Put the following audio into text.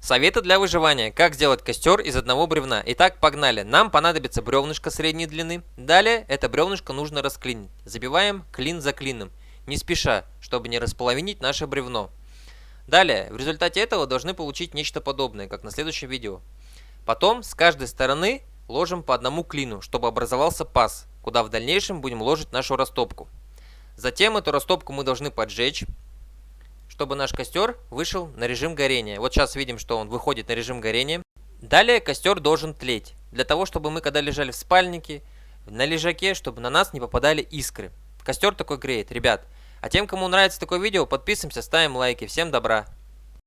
Советы для выживания. Как сделать костер из одного бревна. Итак, погнали. Нам понадобится бревнышко средней длины. Далее это бревнышко нужно расклинить. Забиваем клин за клином, не спеша, чтобы не располовинить наше бревно. Далее, в результате этого должны получить нечто подобное, как на следующем видео. Потом с каждой стороны ложим по одному клину, чтобы образовался паз, куда в дальнейшем будем ложить нашу растопку. Затем эту растопку мы должны поджечь, чтобы наш костер вышел на режим горения. Вот сейчас видим, что он выходит на режим горения. Далее костер должен тлеть, для того, чтобы мы, когда лежали в спальнике, на лежаке, чтобы на нас не попадали искры. Костер такой греет, ребят. А тем, кому нравится такое видео, подписываемся, ставим лайки. Всем добра!